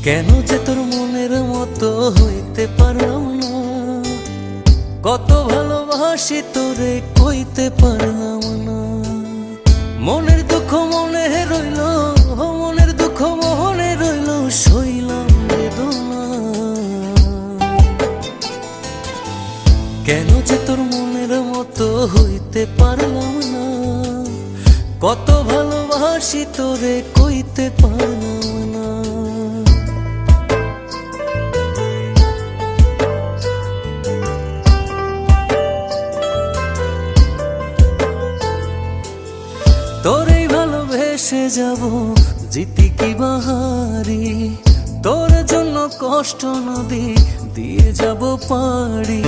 কেন যে তোর মনের মতো হইতে পারলাম না, কত ভালোবাসি তোরে কইতে পারলাম না। মনের দুঃখ মনে রইল, মনের দুঃখ মনে রইল, সইলাম বেদনা। কেন যে তোর মনের মতো হইতে পারলাম না, কত ভালোবাসি তোরে কইতে পারলাম না। তোরেই ভালোবেসে যাব জিতি কি বাহারি, তোর জন্য কষ্ট নদী দিয়ে যাব পাড়ি।